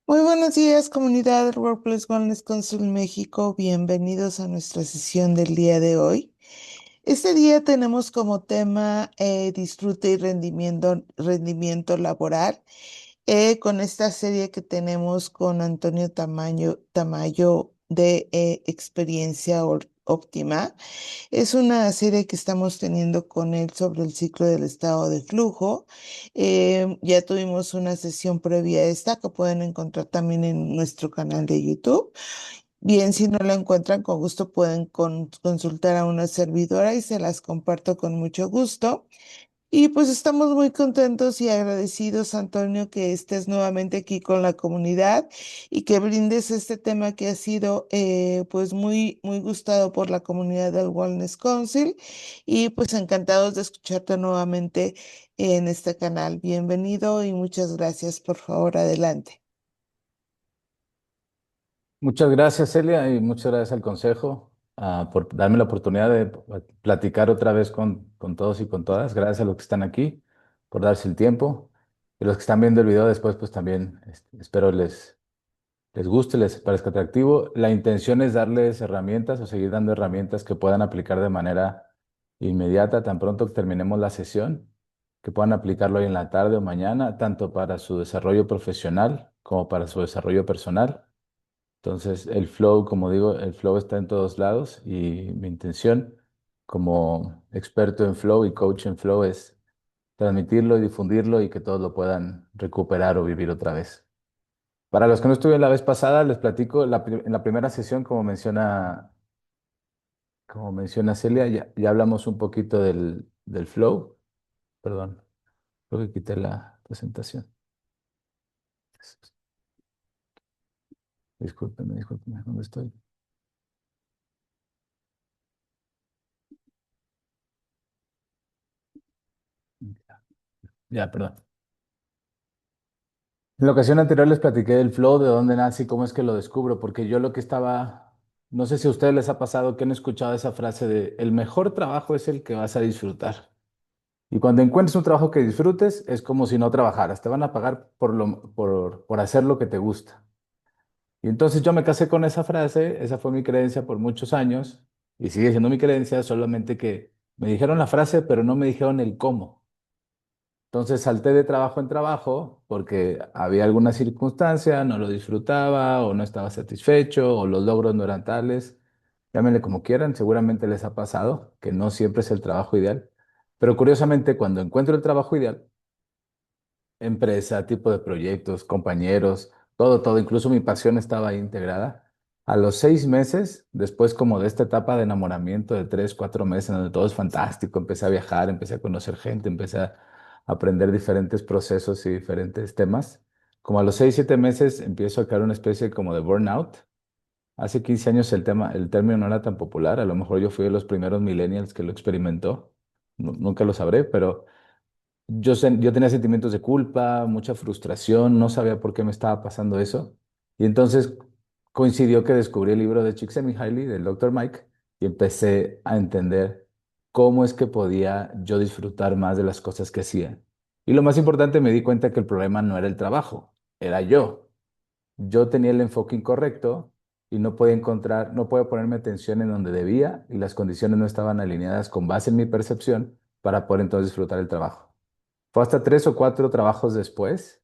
Muy buenos días, comunidad del Workplace Wellness Council México. Bienvenidos a nuestra sesión del día de hoy. Este día tenemos como tema disfrute y rendimiento laboral con esta serie que tenemos con Antonio Tamayo de Experiencia Óptima. Es una serie que estamos teniendo con él sobre el ciclo del estado de flujo. Ya tuvimos una sesión previa a esta que pueden encontrar también en nuestro canal de YouTube. Bien, si no la encuentran, con gusto pueden consultar a una servidora y se las comparto con mucho gusto. Y pues estamos muy contentos y agradecidos, Antonio, que estés nuevamente aquí con la comunidad y que brindes este tema que ha sido pues muy gustado por la comunidad del Wellness Council y pues encantados de escucharte nuevamente en este canal. Bienvenido y muchas gracias. Por favor, adelante. Muchas gracias, Celia, y muchas gracias al consejo por darme la oportunidad de platicar otra vez con todos y con todas. Gracias a los que están aquí por darse el tiempo. Y los que están viendo el video después, pues también espero les guste, les parezca atractivo. La intención es darles herramientas o seguir dando herramientas que puedan aplicar de manera inmediata, tan pronto que terminemos la sesión, que puedan aplicarlo hoy en la tarde o mañana, tanto para su desarrollo profesional como para su desarrollo personal. Entonces, el flow, como digo, el flow está en todos lados y mi intención como experto en flow y coach en flow es transmitirlo y difundirlo y que todos lo puedan recuperar o vivir otra vez. Para los que no estuvieron la vez pasada, les platico, en la primera sesión, como menciona Celia, ya hablamos un poquito del flow. Perdón, creo que quité la presentación. Discúlpenme, ¿dónde estoy? Ya, perdón. En la ocasión anterior les platiqué del flow, de dónde nace y cómo es que lo descubro, porque yo lo que estaba, no sé si a ustedes les ha pasado que han escuchado esa frase de el mejor trabajo es el que vas a disfrutar. Y cuando encuentres un trabajo que disfrutes, es como si no trabajaras, te van a pagar por hacer lo que te gusta. Y entonces yo me casé con esa frase, esa fue mi creencia por muchos años, y sigue siendo mi creencia, solamente que me dijeron la frase, pero no me dijeron el cómo. Entonces salté de trabajo en trabajo porque había alguna circunstancia, no lo disfrutaba o no estaba satisfecho o los logros no eran tales. Llámenle como quieran, seguramente les ha pasado que no siempre es el trabajo ideal. Pero curiosamente, cuando encuentro el trabajo ideal, empresa, tipo de proyectos, compañeros, todo, incluso mi pasión estaba ahí integrada. A los 6 meses, después como de esta etapa de enamoramiento de 3, 4 meses, donde todo es fantástico, empecé a viajar, empecé a conocer gente, empecé a aprender diferentes procesos y diferentes temas. Como a los 6, 7 meses empiezo a caer una especie como de burnout. Hace 15 años el término no era tan popular, a lo mejor yo fui de los primeros millennials que lo experimentó, nunca lo sabré, pero yo tenía sentimientos de culpa, mucha frustración, no sabía por qué me estaba pasando eso. Y entonces coincidió que descubrí el libro de Csikszentmihalyi, del Dr. Mike, y empecé a entender cómo es que podía yo disfrutar más de las cosas que hacía. Y lo más importante, me di cuenta que el problema no era el trabajo, era yo. Yo tenía el enfoque incorrecto y no podía ponerme atención en donde debía y las condiciones no estaban alineadas con base en mi percepción para poder entonces disfrutar el trabajo. Fue hasta 3 o 4 trabajos después,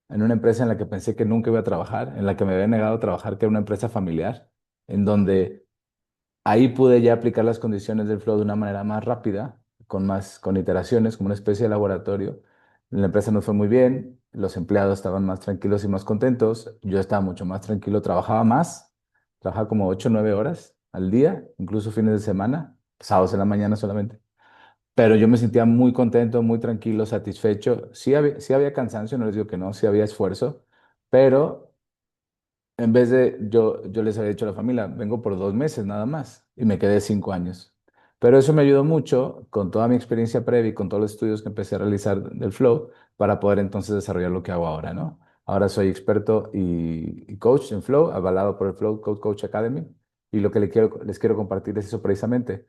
en una empresa en la que pensé que nunca iba a trabajar, en la que me había negado a trabajar, que era una empresa familiar, en donde ahí pude ya aplicar las condiciones del flow de una manera más rápida, con iteraciones, como una especie de laboratorio. La empresa nos fue muy bien, los empleados estaban más tranquilos y más contentos, yo estaba mucho más tranquilo, trabajaba más, trabajaba como 8 o 9 horas al día, incluso fines de semana, sábados en la mañana solamente. Pero yo me sentía muy contento, muy tranquilo, satisfecho. Sí había cansancio, no les digo que no, sí había esfuerzo, pero en vez de, yo les había dicho a la familia, vengo por 2 meses nada más y me quedé 5 años. Pero eso me ayudó mucho con toda mi experiencia previa y con todos los estudios que empecé a realizar del flow para poder entonces desarrollar lo que hago ahora, ¿no? Ahora soy experto y coach en flow, avalado por el Flow Coach Academy. Y lo que les quiero compartir es eso precisamente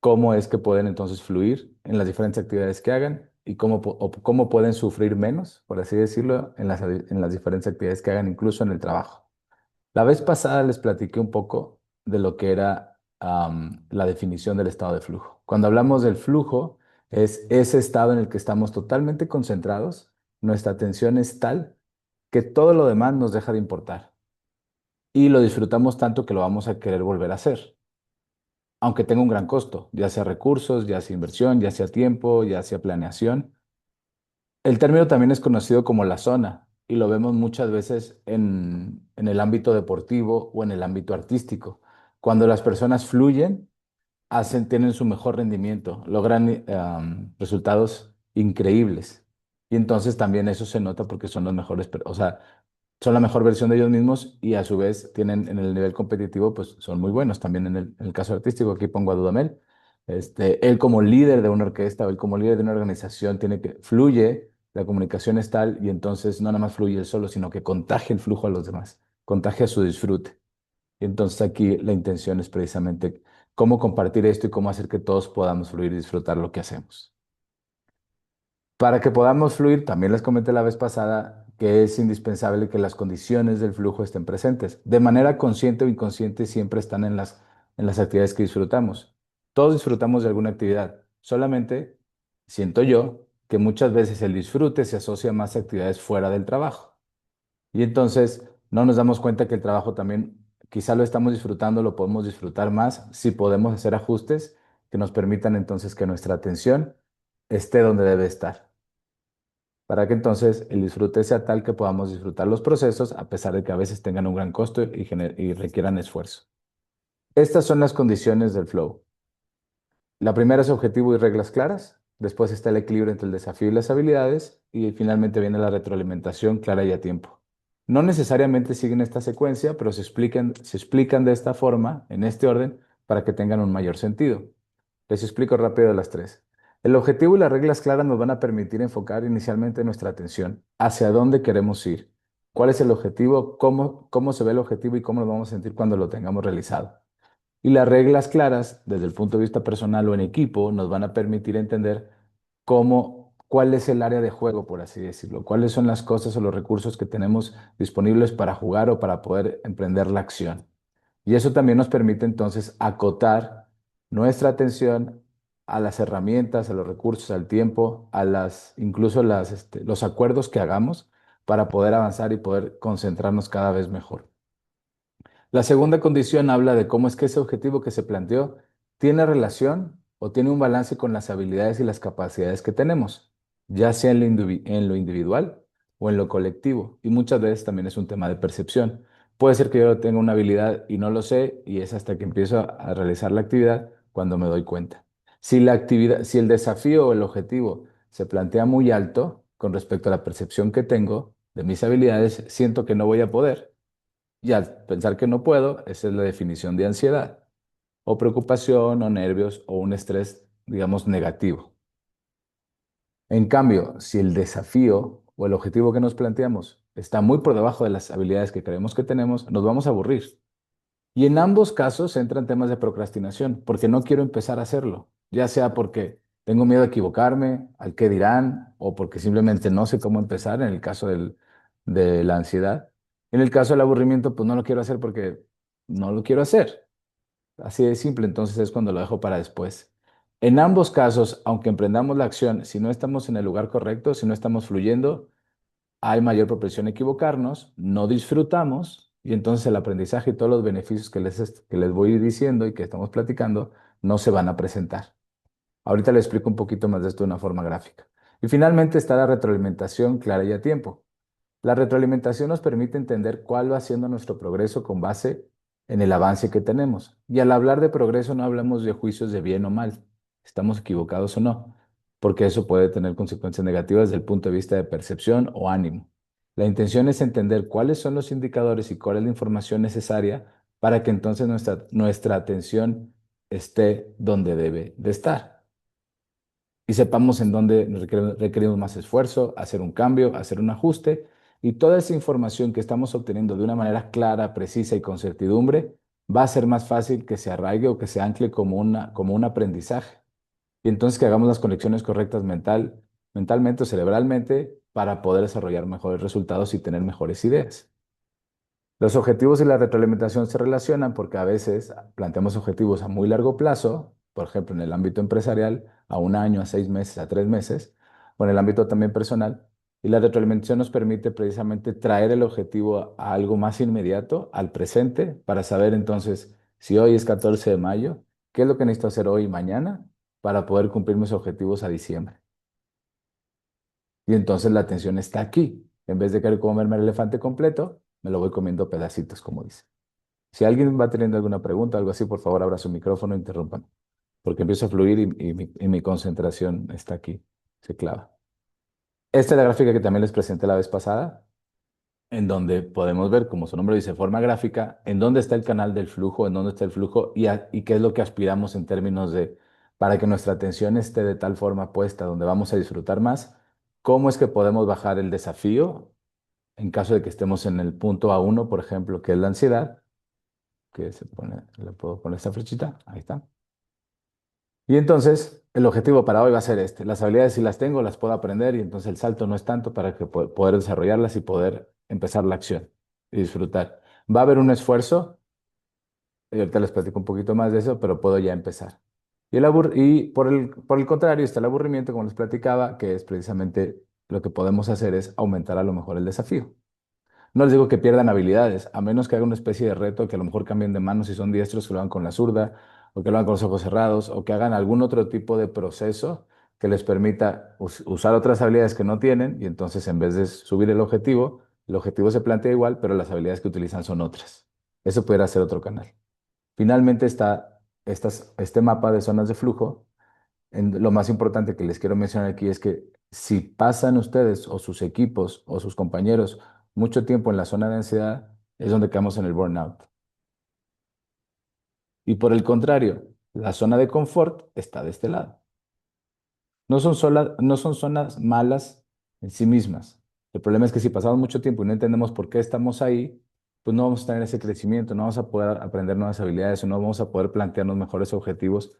cómo es que pueden entonces fluir en las diferentes actividades que hagan y o cómo pueden sufrir menos, por así decirlo, en las diferentes actividades que hagan, incluso en el trabajo. La vez pasada les platiqué un poco de lo que era la definición del estado de flujo. Cuando hablamos del flujo, es ese estado en el que estamos totalmente concentrados, nuestra atención es tal que todo lo demás nos deja de importar y lo disfrutamos tanto que lo vamos a querer volver a hacer, aunque tenga un gran costo, ya sea recursos, ya sea inversión, ya sea tiempo, ya sea planeación. El término también es conocido como la zona y lo vemos muchas veces en el ámbito deportivo o en el ámbito artístico. Cuando las personas fluyen, tienen su mejor rendimiento, logran resultados increíbles. Y entonces también eso se nota porque son los mejores, o sea, son la mejor versión de ellos mismos y a su vez tienen en el nivel competitivo, pues son muy buenos. También en el caso artístico, aquí pongo a Dudamel. Él como líder de una orquesta o él como líder de una organización fluye, la comunicación es tal y entonces no nada más fluye él solo, sino que contagia el flujo a los demás, contagia su disfrute. Y entonces aquí la intención es precisamente cómo compartir esto y cómo hacer que todos podamos fluir y disfrutar lo que hacemos. Para que podamos fluir, también les comenté la vez pasada que es indispensable que las condiciones del flujo estén presentes. De manera consciente o inconsciente siempre están en las actividades que disfrutamos. Todos disfrutamos de alguna actividad. Solamente siento yo que muchas veces el disfrute se asocia más a actividades fuera del trabajo. Y entonces no nos damos cuenta que el trabajo también, quizá lo estamos disfrutando, lo podemos disfrutar más si podemos hacer ajustes que nos permitan entonces que nuestra atención esté donde debe estar, para que entonces el disfrute sea tal que podamos disfrutar los procesos a pesar de que a veces tengan un gran costo y requieran esfuerzo. Estas son las condiciones del flow. La primera es objetivo y reglas claras, después está el equilibrio entre el desafío y las habilidades y finalmente viene la retroalimentación clara y a tiempo. No necesariamente siguen esta secuencia, pero se explican de esta forma, en este orden, para que tengan un mayor sentido. Les explico rápido las tres. El objetivo y las reglas claras nos van a permitir enfocar inicialmente nuestra atención hacia dónde queremos ir, cuál es el objetivo, cómo se ve el objetivo y cómo nos vamos a sentir cuando lo tengamos realizado. Y las reglas claras, desde el punto de vista personal o en equipo, nos van a permitir entender cuál es el área de juego, por así decirlo, cuáles son las cosas o los recursos que tenemos disponibles para jugar o para poder emprender la acción. Y eso también nos permite entonces acotar nuestra atención a las herramientas, a los recursos, al tiempo, incluso los acuerdos que hagamos para poder avanzar y poder concentrarnos cada vez mejor. La segunda condición habla de cómo es que ese objetivo que se planteó tiene relación o tiene un balance con las habilidades y las capacidades que tenemos, ya sea en lo individual o en lo colectivo. Y muchas veces también es un tema de percepción. Puede ser que yo tenga una habilidad y no lo sé, y es hasta que empiezo a realizar la actividad cuando me doy cuenta. Si el desafío o el objetivo se plantea muy alto con respecto a la percepción que tengo de mis habilidades, siento que no voy a poder. Y al pensar que no puedo, esa es la definición de ansiedad, o preocupación, o nervios, o un estrés, digamos, negativo. En cambio, si el desafío o el objetivo que nos planteamos está muy por debajo de las habilidades que creemos que tenemos, nos vamos a aburrir. Y en ambos casos entran temas de procrastinación, porque no quiero empezar a hacerlo, ya sea porque tengo miedo a equivocarme, al qué dirán, o porque simplemente no sé cómo empezar en el caso de la ansiedad. En el caso del aburrimiento, pues no lo quiero hacer porque no lo quiero hacer. Así de simple, entonces es cuando lo dejo para después. En ambos casos, aunque emprendamos la acción, si no estamos en el lugar correcto, si no estamos fluyendo, hay mayor propensión a equivocarnos, no disfrutamos y entonces el aprendizaje y todos los beneficios que les voy diciendo y que estamos platicando no se van a presentar. Ahorita les explico un poquito más de esto de una forma gráfica. Y finalmente está la retroalimentación clara y a tiempo. La retroalimentación nos permite entender cuál va siendo nuestro progreso con base en el avance que tenemos. Y al hablar de progreso no hablamos de juicios de bien o mal, estamos equivocados o no, porque eso puede tener consecuencias negativas desde el punto de vista de percepción o ánimo. La intención es entender cuáles son los indicadores y cuál es la información necesaria para que entonces nuestra atención esté donde debe de estar y sepamos en dónde requerimos más esfuerzo, hacer un cambio, hacer un ajuste, y toda esa información que estamos obteniendo de una manera clara, precisa y con certidumbre va a ser más fácil que se arraigue o que se ancle como un aprendizaje. Y entonces que hagamos las conexiones correctas mentalmente o cerebralmente para poder desarrollar mejores resultados y tener mejores ideas. Los objetivos y la retroalimentación se relacionan porque a veces planteamos objetivos a muy largo plazo, por ejemplo, en el ámbito empresarial, a un año, a 6 meses, a 3 meses, o en el ámbito también personal. Y la retroalimentación nos permite precisamente traer el objetivo a algo más inmediato, al presente, para saber entonces si hoy es 14 de mayo, qué es lo que necesito hacer hoy y mañana para poder cumplir mis objetivos a diciembre. Y entonces la atención está aquí. En vez de querer comerme el elefante completo, me lo voy comiendo pedacitos, como dice. Si alguien va teniendo alguna pregunta, algo así, por favor, abra su micrófono e interrumpan, porque empiezo a fluir y mi concentración está aquí, se clava. Esta es la gráfica que también les presenté la vez pasada, en donde podemos ver, como su nombre dice, forma gráfica, en dónde está el canal del flujo, en dónde está el flujo y qué es lo que aspiramos en términos de, para que nuestra atención esté de tal forma puesta, donde vamos a disfrutar más, cómo es que podemos bajar el desafío en caso de que estemos en el punto A1, por ejemplo, que es la ansiedad, que se pone, le puedo poner esta flechita, ahí está. Y entonces, el objetivo para hoy va a ser este. Las habilidades si las tengo, las puedo aprender y entonces el salto no es tanto para que poder desarrollarlas y poder empezar la acción y disfrutar. Va a haber un esfuerzo, y ahorita les platico un poquito más de eso, pero puedo ya empezar. Y por el contrario está el aburrimiento, como les platicaba, que es precisamente lo que podemos hacer es aumentar a lo mejor el desafío. No les digo que pierdan habilidades, a menos que hagan una especie de reto, que a lo mejor cambien de manos si son diestros, que lo hagan con la zurda, o que lo hagan con los ojos cerrados, o que hagan algún otro tipo de proceso que les permita usar otras habilidades que no tienen, y entonces en vez de subir el objetivo se plantea igual, pero las habilidades que utilizan son otras. Eso pudiera ser otro canal. Finalmente está este mapa de zonas de flujo. Lo más importante que les quiero mencionar aquí es que si pasan ustedes o sus equipos o sus compañeros mucho tiempo en la zona de ansiedad, es donde quedamos en el burnout. Y por el contrario, la zona de confort está de este lado. No son zonas malas en sí mismas. El problema es que si pasamos mucho tiempo y no entendemos por qué estamos ahí, pues no vamos a tener ese crecimiento, no vamos a poder aprender nuevas habilidades o no vamos a poder plantearnos mejores objetivos,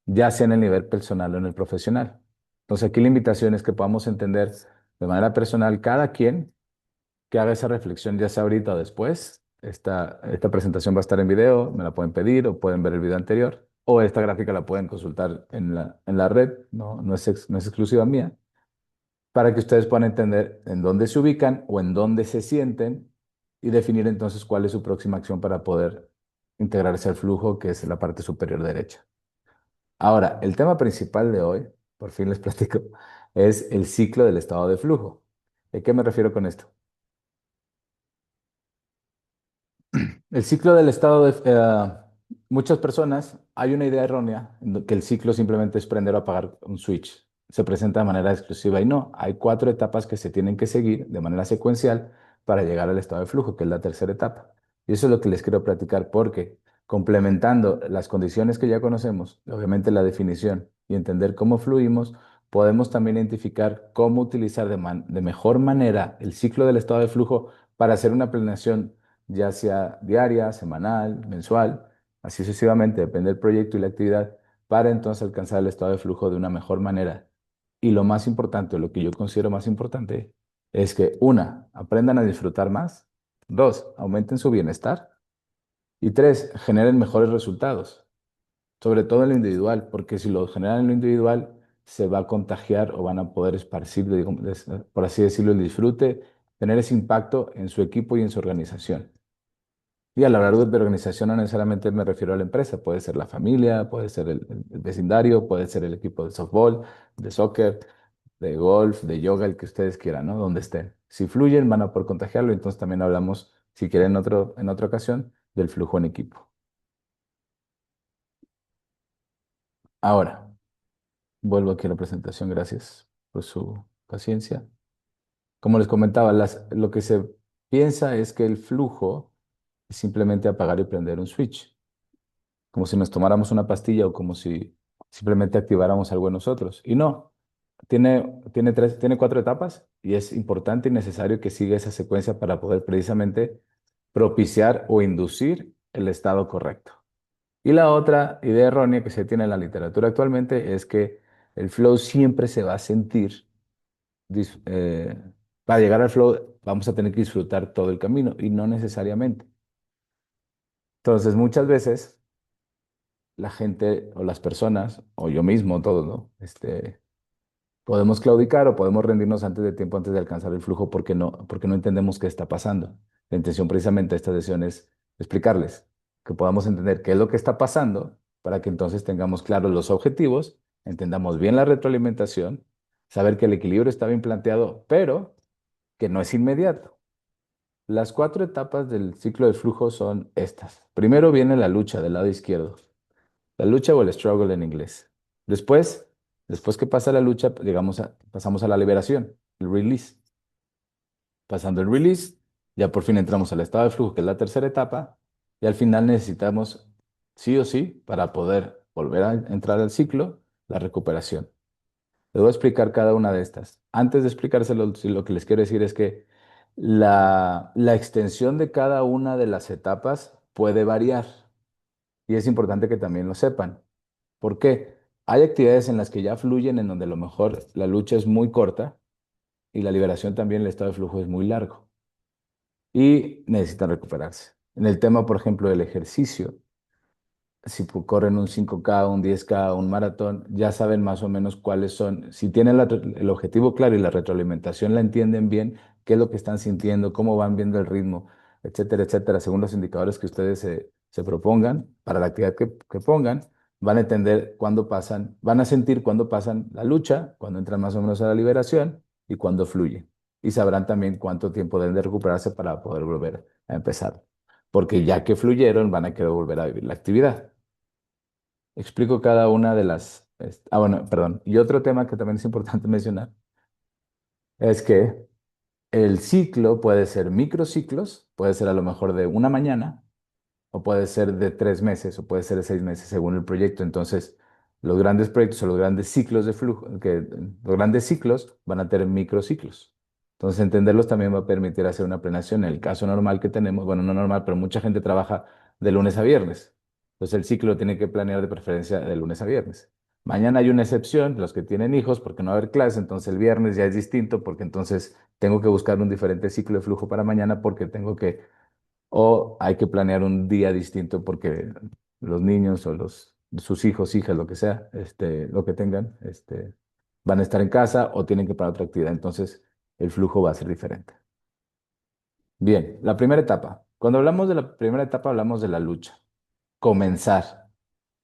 ya sea en el nivel personal o en el profesional. Entonces aquí la invitación es que podamos entender de manera personal cada quien que haga esa reflexión, ya sea ahorita o después. Esta presentación va a estar en video, me la pueden pedir o pueden ver el video anterior, o esta gráfica la pueden consultar en la red, no es exclusiva mía, para que ustedes puedan entender en dónde se ubican o en dónde se sienten y definir entonces cuál es su próxima acción para poder integrarse al flujo, que es la parte superior derecha. Ahora, el tema principal de hoy, por fin les platico, es el ciclo del estado de flujo. ¿A qué me refiero con esto? El ciclo del estado de... muchas personas, hay una idea errónea que el ciclo simplemente es prender o apagar un switch. Se presenta de manera exclusiva y no. Hay 4 etapas que se tienen que seguir de manera secuencial para llegar al estado de flujo, que es la tercera etapa. Y eso es lo que les quiero platicar porque complementando las condiciones que ya conocemos, obviamente la definición y entender cómo fluimos, podemos también identificar cómo utilizar de mejor manera el ciclo del estado de flujo para hacer una planeación ya sea diaria, semanal, mensual, así sucesivamente, depende del proyecto y la actividad, para entonces alcanzar el estado de flujo de una mejor manera. Y lo más importante, lo que yo considero más importante, es que una, aprendan a disfrutar más, dos, aumenten su bienestar y tres, generen mejores resultados, sobre todo en lo individual, porque si lo generan en lo individual, se va a contagiar o van a poder esparcir, por así decirlo, el disfrute, tener ese impacto en su equipo y en su organización. Y a la hora de organización no necesariamente me refiero a la empresa, puede ser la familia, puede ser el vecindario, puede ser el equipo de softball, de soccer, de golf, de yoga, el que ustedes quieran, ¿no? Donde estén. Si fluyen, van a poder contagiarlo, entonces también hablamos, si quieren, en otra ocasión, del flujo en equipo. Ahora, vuelvo aquí a la presentación, gracias por su paciencia. Como les comentaba, lo que se piensa es que el flujo es simplemente apagar y prender un switch, como si nos tomáramos una pastilla o como si simplemente activáramos algo en nosotros. Y no, tiene 4 etapas y es importante y necesario que siga esa secuencia para poder precisamente propiciar o inducir el estado correcto. Y la otra idea errónea que se tiene en la literatura actualmente es que el flow siempre se va a sentir, dis- eh, para llegar al flow vamos a tener que disfrutar todo el camino y no necesariamente. Entonces, muchas veces la gente o las personas, o yo mismo, todos, ¿no? Podemos claudicar o podemos rendirnos antes de tiempo, antes de alcanzar el flujo, porque no entendemos qué está pasando. La intención precisamente de esta sesión es explicarles, que podamos entender qué es lo que está pasando para que entonces tengamos claros los objetivos, entendamos bien la retroalimentación, saber que el equilibrio está bien planteado, pero que no es inmediato. Las cuatro etapas del ciclo del flujo son estas. Primero viene la lucha del lado izquierdo, la lucha o el struggle en inglés. Después, después que pasa la lucha, pasamos a la liberación, el release. Pasando el release, ya por fin entramos al estado de flujo, que es la tercera etapa, y al final necesitamos, sí o sí, para poder volver a entrar al ciclo, la recuperación. Les voy a explicar cada una de estas. Antes de explicárselo, sí, lo que les quiero decir es que la extensión de cada una de las etapas puede variar, y es importante que también lo sepan. ¿Por qué? Hay actividades en las que ya fluyen, en donde a lo mejor la lucha es muy corta y la liberación también, el estado de flujo es muy largo y necesitan recuperarse. En el tema, por ejemplo, del ejercicio, si corren un 5K, un 10K, un maratón, ya saben más o menos cuáles son. Si tienen el objetivo claro y la retroalimentación la entienden bien, qué es lo que están sintiendo, cómo van viendo el ritmo, etcétera, etcétera, según los indicadores que ustedes se propongan para la actividad que pongan, van a entender cuándo pasan, van a sentir cuándo pasan la lucha, cuándo entran más o menos a la liberación y cuándo fluye. Y sabrán también cuánto tiempo deben de recuperarse para poder volver a empezar. Porque ya que fluyeron, van a querer volver a vivir la actividad. Explico cada una de bueno, perdón. Y otro tema que también es importante mencionar es que el ciclo puede ser microciclos, puede ser a lo mejor de una mañana, o puede ser de 3 meses, o puede ser de 6 meses, según el proyecto. Entonces, los grandes proyectos o los grandes ciclos de flujo, los grandes ciclos van a tener microciclos. Entonces, entenderlos también va a permitir hacer una planeación. En el caso normal que tenemos, bueno, no normal, pero mucha gente trabaja de lunes a viernes. Entonces, el ciclo tiene que planear de preferencia de lunes a viernes. Mañana hay una excepción, los que tienen hijos, porque no va a haber clase, entonces el viernes ya es distinto, porque entonces tengo que buscar un diferente ciclo de flujo para mañana, porque tengo que o hay que planear un día distinto porque los niños o sus hijos, hijas, lo que sea, lo que tengan, van a estar en casa o tienen que para otra actividad. Entonces, el flujo va a ser diferente. Bien, la primera etapa. Cuando hablamos de la primera etapa, hablamos de la lucha. Comenzar.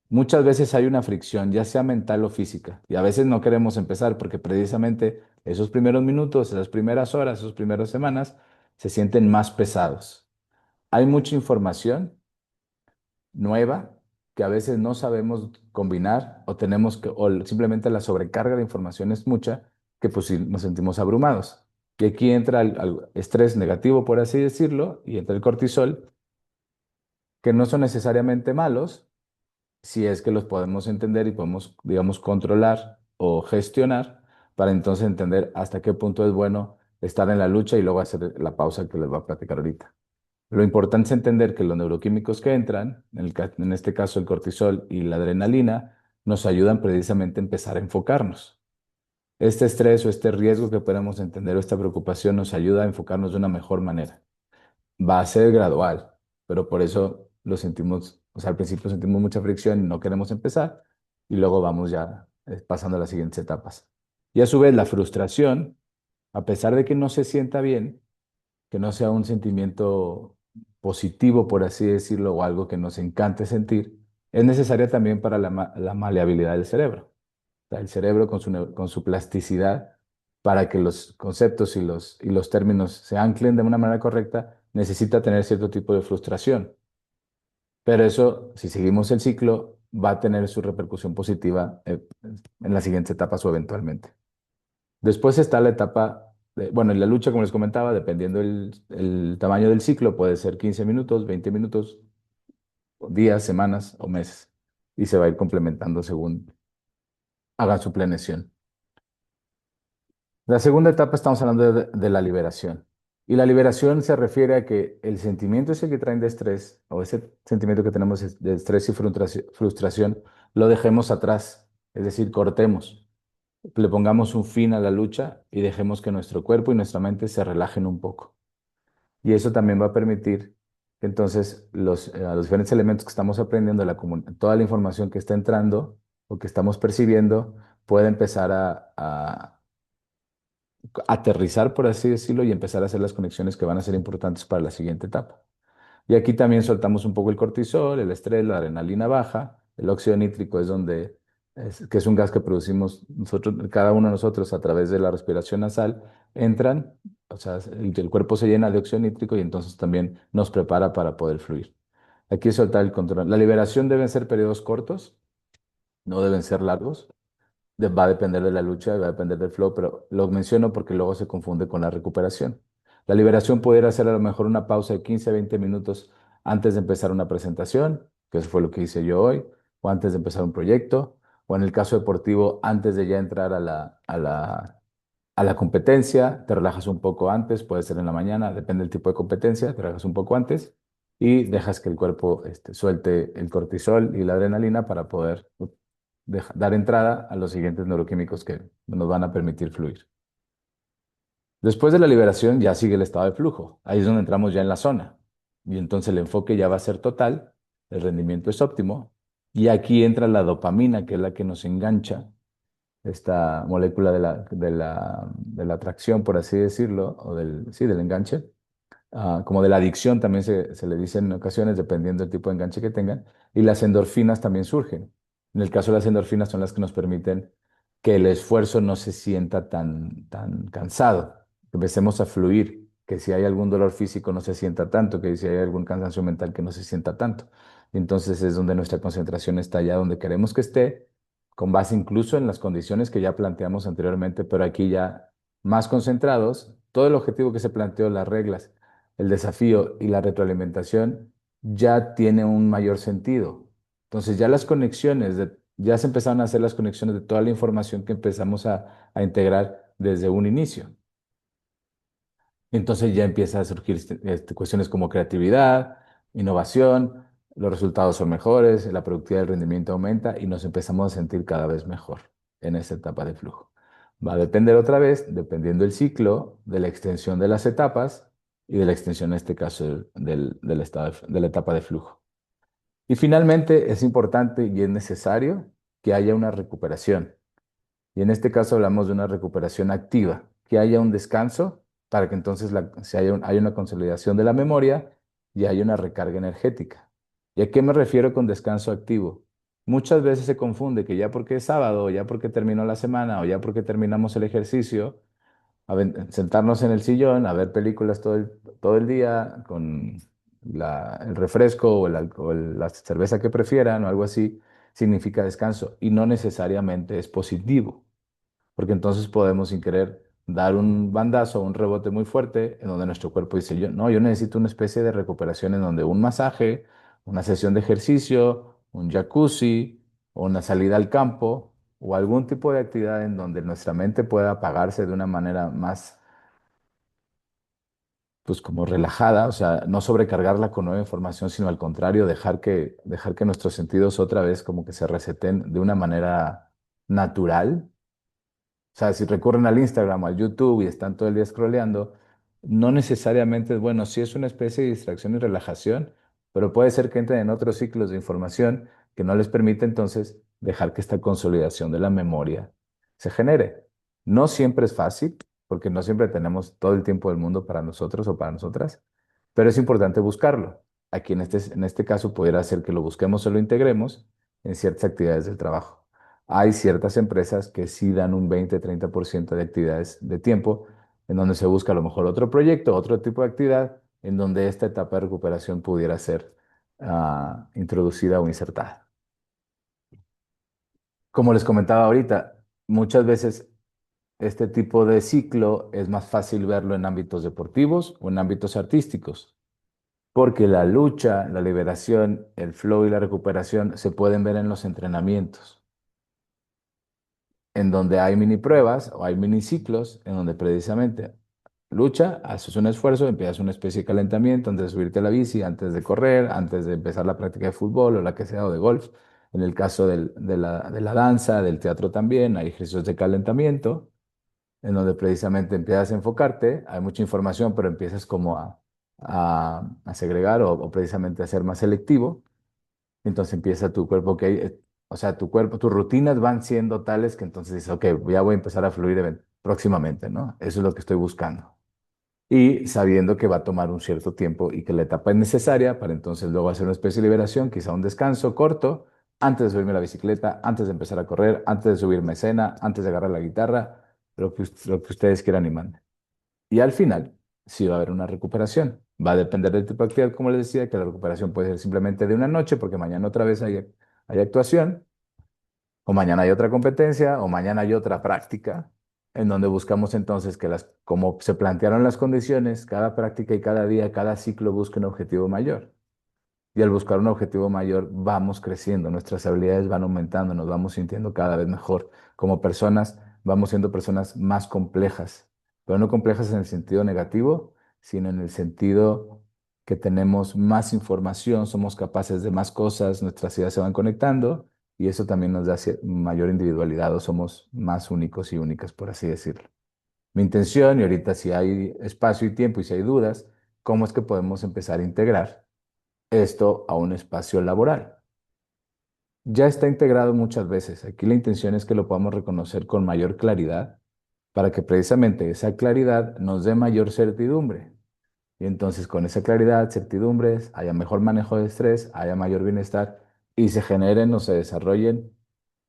Muchas veces hay una fricción, ya sea mental o física, y a veces no queremos empezar porque precisamente esos primeros minutos, esas primeras horas, esas primeras semanas se sienten más pesados. Hay mucha información nueva que a veces no sabemos combinar o o simplemente la sobrecarga de información es mucha que pues sí nos sentimos abrumados. Y aquí entra el estrés negativo, por así decirlo, y entra el cortisol, que no son necesariamente malos si es que los podemos entender y podemos, digamos, controlar o gestionar para entonces entender hasta qué punto es bueno estar en la lucha y luego hacer la pausa que les voy a platicar ahorita. Lo importante es entender que los neuroquímicos que entran, en este caso el cortisol y la adrenalina, nos ayudan precisamente a empezar a enfocarnos. Este estrés o este riesgo que podemos entender o esta preocupación nos ayuda a enfocarnos de una mejor manera. Va a ser gradual, pero por eso lo sentimos, o sea, al principio sentimos mucha fricción y no queremos empezar y luego vamos ya pasando a las siguientes etapas. Y a su vez la frustración, a pesar de que no se sienta bien, que no sea un sentimiento positivo, por así decirlo, o algo que nos encante sentir, es necesaria también para la maleabilidad del cerebro. O sea, el cerebro con su plasticidad, para que los conceptos y los términos se anclen de una manera correcta, necesita tener cierto tipo de frustración. Pero eso, si seguimos el ciclo, va a tener su repercusión positiva en las siguientes etapas o eventualmente. Después está la etapa, bueno, en la lucha, como les comentaba, dependiendo el tamaño del ciclo, puede ser 15 minutos, 20 minutos, días, semanas o meses. Y se va a ir complementando según hagan su planeación. La segunda etapa estamos hablando de la liberación. Y la liberación se refiere a que el sentimiento ese que traen de estrés, o ese sentimiento que tenemos de estrés y frustración, lo dejemos atrás, es decir, cortemos. le pongamos un fin a la lucha y dejemos que nuestro cuerpo y nuestra mente se relajen un poco. Y eso también va a permitir que entonces los diferentes elementos que estamos aprendiendo, toda la información que está entrando o que estamos percibiendo, pueda empezar a aterrizar, por así decirlo, y empezar a hacer las conexiones que van a ser importantes para la siguiente etapa. Y aquí también soltamos un poco el cortisol, el estrés, la adrenalina baja. El óxido nítrico es que es un gas que producimos nosotros, cada uno de nosotros a través de la respiración nasal, entran, o sea, el cuerpo se llena de óxido nítrico y entonces también nos prepara para poder fluir. Aquí es soltar el control. La liberación deben ser periodos cortos, no deben ser largos. Va a depender de la lucha, va a depender del flow, pero lo menciono porque luego se confunde con la recuperación. La liberación pudiera ser a lo mejor una pausa de 15 a 20 minutos antes de empezar una presentación, que eso fue lo que hice yo hoy, o antes de empezar un proyecto, o en el caso deportivo, antes de ya entrar a la competencia, te relajas un poco antes, puede ser en la mañana, depende del tipo de competencia, te relajas un poco antes y dejas que el cuerpo suelte el cortisol y la adrenalina para poder dar entrada a los siguientes neuroquímicos que nos van a permitir fluir. Después de la liberación ya sigue el estado de flujo. Ahí es donde entramos ya en la zona. Y entonces el enfoque ya va a ser total, el rendimiento es óptimo. Y aquí entra la dopamina, que es la que nos engancha, esta molécula de la atracción, por así decirlo, sí, del enganche, como de la adicción también se le dice en ocasiones, dependiendo del tipo de enganche que tengan, y las endorfinas también surgen. En el caso de las endorfinas son las que nos permiten que el esfuerzo no se sienta tan cansado, que empecemos a fluir, que si hay algún dolor físico no se sienta tanto, que si hay algún cansancio mental que no se sienta tanto. Entonces es donde nuestra concentración está allá donde queremos que esté, con base incluso en las condiciones que ya planteamos anteriormente, pero aquí ya más concentrados, todo el objetivo que se planteó, las reglas, el desafío y la retroalimentación ya tiene un mayor sentido. Entonces ya ya se empezaron a hacer las conexiones de toda la información que empezamos a integrar desde un inicio. Entonces ya empieza a surgir cuestiones como creatividad, innovación, los resultados son mejores, la productividad del rendimiento aumenta y nos empezamos a sentir cada vez mejor en esta etapa de flujo. Va a depender otra vez, dependiendo del ciclo, de la extensión de las etapas y de la extensión, en este caso, del estado de la etapa de flujo. Y finalmente es importante y es necesario que haya una recuperación. Y en este caso hablamos de una recuperación activa, que haya un descanso para que entonces haya una consolidación de la memoria y haya una recarga energética. ¿Y a qué me refiero con descanso activo? Muchas veces se confunde que ya porque es sábado, o ya porque terminó la semana, o ya porque terminamos el ejercicio, sentarnos en el sillón a ver películas todo el día con el refresco o la cerveza que prefieran o algo así, significa descanso y no necesariamente es positivo porque entonces podemos sin querer dar un bandazo, un rebote muy fuerte, en donde nuestro cuerpo dice, yo, no, yo necesito una especie de recuperación en donde un masaje, una sesión de ejercicio, un jacuzzi, o una salida al campo, o algún tipo de actividad en donde nuestra mente pueda apagarse de una manera más, pues como relajada, o sea, no sobrecargarla con nueva información, sino al contrario, dejar que nuestros sentidos otra vez como que se reseten de una manera natural. O sea, si recurren al Instagram o al YouTube y están todo el día scrolleando, no necesariamente es bueno, sí es una especie de distracción y relajación, pero puede ser que entren en otros ciclos de información que no les permite entonces dejar que esta consolidación de la memoria se genere. No siempre es fácil, porque no siempre tenemos todo el tiempo del mundo para nosotros o para nosotras, pero es importante buscarlo. Aquí en este caso pudiera ser que lo busquemos o lo integremos en ciertas actividades del trabajo. Hay ciertas empresas que sí dan un 20-30% de actividades de tiempo en donde se busca a lo mejor otro proyecto, otro tipo de actividad, en donde esta etapa de recuperación pudiera ser introducida o insertada. Como les comentaba ahorita, muchas veces este tipo de ciclo es más fácil verlo en ámbitos deportivos o en ámbitos artísticos, porque la lucha, la liberación, el flow y la recuperación se pueden ver en los entrenamientos, en donde hay mini pruebas o hay mini ciclos, en donde precisamente lucha, haces un esfuerzo, empiezas una especie de calentamiento antes de subirte a la bici, antes de correr, antes de empezar la práctica de fútbol o la que sea o de golf. En el caso de la danza, del teatro también, hay ejercicios de calentamiento, en donde precisamente empiezas a enfocarte, hay mucha información, pero empiezas como a segregar o precisamente a ser más selectivo. Entonces empieza tu cuerpo, ok, o sea, tu cuerpo, tus rutinas van siendo tales que entonces dices, ok, ya voy a empezar a fluir próximamente, ¿no? Eso es lo que estoy buscando. Y sabiendo que va a tomar un cierto tiempo y que la etapa es necesaria para entonces luego hacer una especie de liberación, quizá un descanso corto, antes de subirme a la bicicleta, antes de empezar a correr, antes de subirme a escena, antes de agarrar la guitarra, lo que ustedes quieran y manden. Y al final, sí va a haber una recuperación. Va a depender del tipo de actividad, como les decía, que la recuperación puede ser simplemente de una noche, porque mañana otra vez hay actuación, o mañana hay otra competencia, o mañana hay otra práctica, en donde buscamos entonces que como se plantearon las condiciones, cada práctica y cada día, cada ciclo busque un objetivo mayor. Y al buscar un objetivo mayor, vamos creciendo, nuestras habilidades van aumentando, nos vamos sintiendo cada vez mejor. Como personas, vamos siendo personas más complejas, pero no complejas en el sentido negativo, sino en el sentido que tenemos más información, somos capaces de más cosas, nuestras ideas se van conectando y eso también nos da mayor individualidad o somos más únicos y únicas, por así decirlo. Mi intención, y ahorita si hay espacio y tiempo y si hay dudas, ¿cómo es que podemos empezar a integrar esto a un espacio laboral? Ya está integrado muchas veces. Aquí la intención es que lo podamos reconocer con mayor claridad para que precisamente esa claridad nos dé mayor certidumbre. Y entonces con esa claridad, certidumbres, haya mejor manejo de estrés, haya mayor bienestar y se generen o se desarrollen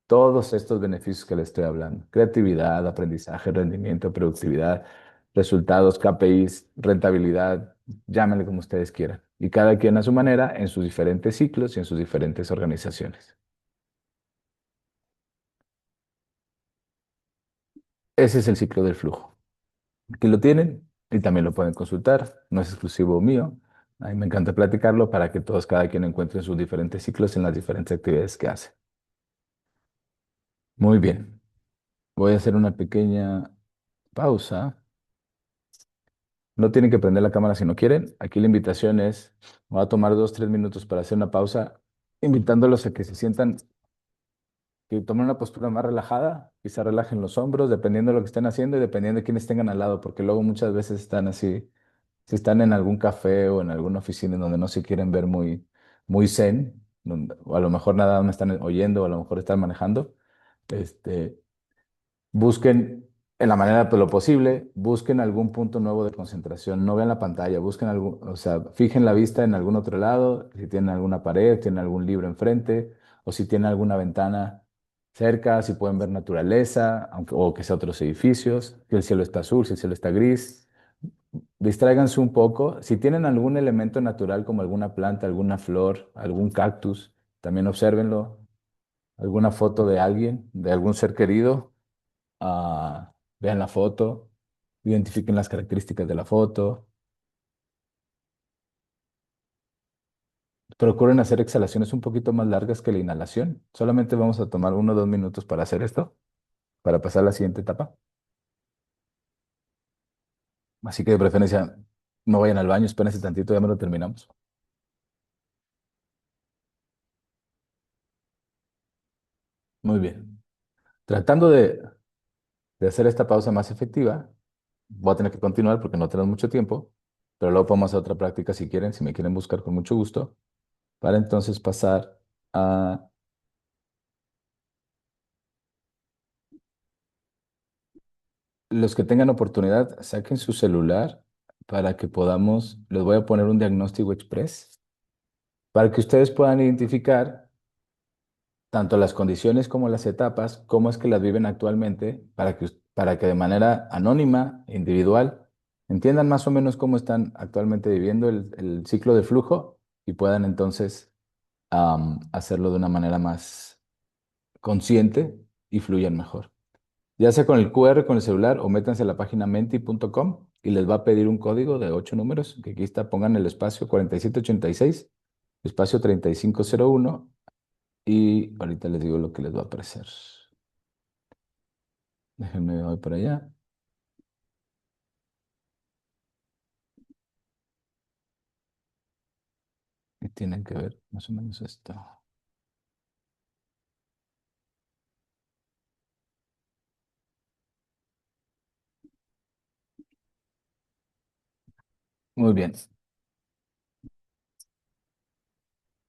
todos estos beneficios que le estoy hablando. Creatividad, aprendizaje, rendimiento, productividad, resultados, KPIs, rentabilidad, llámenle como ustedes quieran. Y cada quien a su manera, en sus diferentes ciclos y en sus diferentes organizaciones. Ese es el ciclo del flujo. Aquí lo tienen y también lo pueden consultar. No es exclusivo mío. A mí me encanta platicarlo para que todos, cada quien encuentre sus diferentes ciclos en las diferentes actividades que hace. Muy bien. Voy a hacer una pequeña pausa. No tienen que prender la cámara si no quieren. Aquí la invitación es, voy a tomar 2, 3 minutos para hacer una pausa, invitándolos a que se sientan, que tomen una postura más relajada, quizá relajen los hombros, dependiendo de lo que estén haciendo y dependiendo de quiénes tengan al lado, porque luego muchas veces están así, si están en algún café o en alguna oficina en donde no se quieren ver muy, muy zen, o a lo mejor nada me están oyendo, o a lo mejor están manejando, este, busquen en la manera de lo posible, busquen algún punto nuevo de concentración, no vean la pantalla, busquen algún, o sea, fijen la vista en algún otro lado, si tienen alguna pared, tienen algún libro enfrente, o si tienen alguna ventana cerca, si pueden ver naturaleza, o que sea otros edificios, si el cielo está azul, si el cielo está gris. Distráiganse un poco. Si tienen algún elemento natural como alguna planta, alguna flor, algún cactus, también obsérvenlo. Alguna foto de alguien, de algún ser querido, vean la foto, identifiquen las características de la foto, procuren hacer exhalaciones un poquito más largas que la inhalación. Solamente vamos a tomar 1 o 2 minutos para hacer esto, para pasar a la siguiente etapa. Así que de preferencia no vayan al baño, espérense tantito, ya me lo terminamos. Muy bien. Tratando de hacer esta pausa más efectiva, voy a tener que continuar porque no tenemos mucho tiempo, pero luego podemos hacer otra práctica si quieren, si me quieren buscar con mucho gusto, para entonces pasar a los que tengan oportunidad, saquen su celular para que podamos, les voy a poner un diagnóstico express, para que ustedes puedan identificar tanto las condiciones como las etapas, cómo es que las viven actualmente, para que de manera anónima, individual, entiendan más o menos cómo están actualmente viviendo el ciclo de flujo y puedan entonces hacerlo de una manera más consciente y fluyan mejor. Ya sea con el QR, con el celular o métanse a la página menti.com y les va a pedir un código de 8 números, que aquí está, pongan el espacio 4786, espacio 3501 y ahorita les digo lo que les va a aparecer. Déjenme voy para allá y tienen que ver más o menos esto. Muy bien.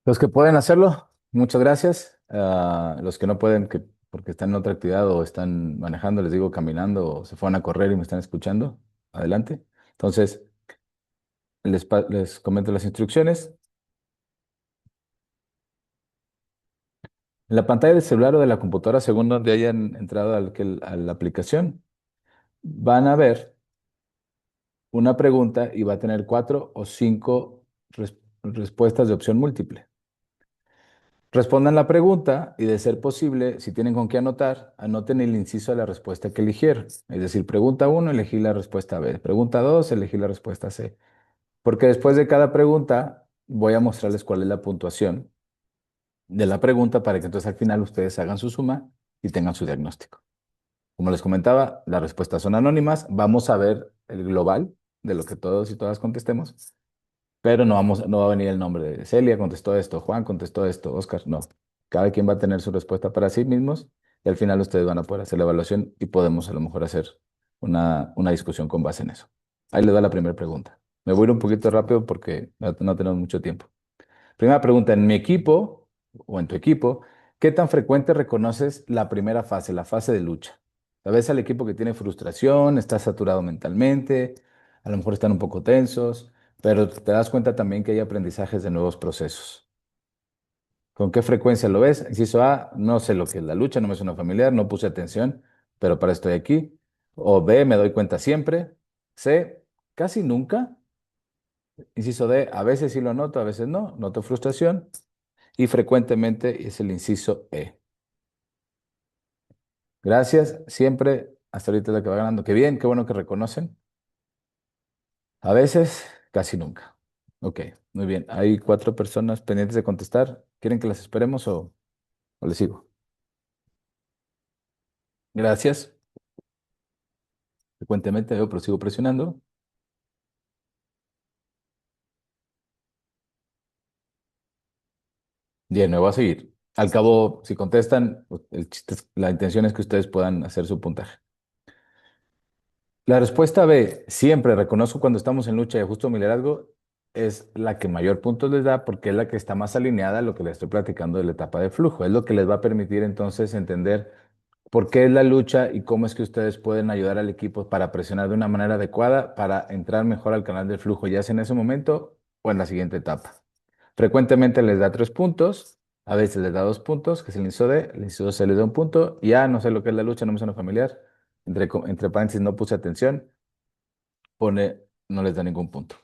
Los que pueden hacerlo, muchas gracias. Los que no pueden, que porque están en otra actividad o están manejando, les digo caminando o se fueron a correr y me están escuchando, adelante. Entonces, les comento las instrucciones. En la pantalla del celular o de la computadora, según donde hayan entrado a la aplicación, van a ver una pregunta y va a tener 4 o 5 respuestas de opción múltiple. Respondan la pregunta y, de ser posible, si tienen con qué anotar, anoten el inciso de la respuesta que eligieron. Es decir, pregunta uno, elegí la respuesta B. Pregunta 2, elegí la respuesta C. Porque después de cada pregunta voy a mostrarles cuál es la puntuación de la pregunta para que entonces al final ustedes hagan su suma y tengan su diagnóstico. Como les comentaba, las respuestas son anónimas. Vamos a ver el global de lo que todos y todas contestemos, pero no va a venir el nombre de Celia contestó esto, Juan contestó esto, Oscar, no. Cada quien va a tener su respuesta para sí mismos y al final ustedes van a poder hacer la evaluación y podemos a lo mejor hacer una discusión con base en eso. Ahí les da la primera pregunta. Me voy a ir un poquito rápido porque no tenemos mucho tiempo. Primera pregunta, en mi equipo o en tu equipo, ¿qué tan frecuente reconoces la primera fase, la fase de lucha? A veces al equipo que tiene frustración, está saturado mentalmente, a lo mejor están un poco tensos, pero te das cuenta también que hay aprendizajes de nuevos procesos. ¿Con qué frecuencia lo ves? Inciso A, no sé lo que es la lucha, no me suena familiar, no puse atención, pero para esto estoy aquí. O B, me doy cuenta siempre. C, casi nunca. Inciso D, a veces sí lo noto, a veces no, noto frustración. Y frecuentemente es el inciso E. Gracias, siempre, hasta ahorita es la que va ganando. Qué bien, qué bueno que reconocen. A veces, casi nunca. Ok, muy bien. Hay 4 personas pendientes de contestar. ¿Quieren que las esperemos o les sigo? Gracias. Frecuentemente yo sigo presionando. Bien, me voy a seguir. Al cabo, si contestan, pues, la intención es que ustedes puedan hacer su puntaje. La respuesta B, siempre reconozco cuando estamos en lucha y ajusto mi liderazgo, es la que mayor puntos les da porque es la que está más alineada a lo que les estoy platicando de la etapa de flujo. Es lo que les va a permitir entonces entender por qué es la lucha y cómo es que ustedes pueden ayudar al equipo para presionar de una manera adecuada para entrar mejor al canal del flujo, ya sea en ese momento o en la siguiente etapa. Frecuentemente les da 3 puntos, a veces les da 2 puntos, que es el inciso D, el inciso C les da 1 punto, y A, no sé lo que es la lucha, no me suena familiar, entre paréntesis no puse atención, pone no les da ningún punto.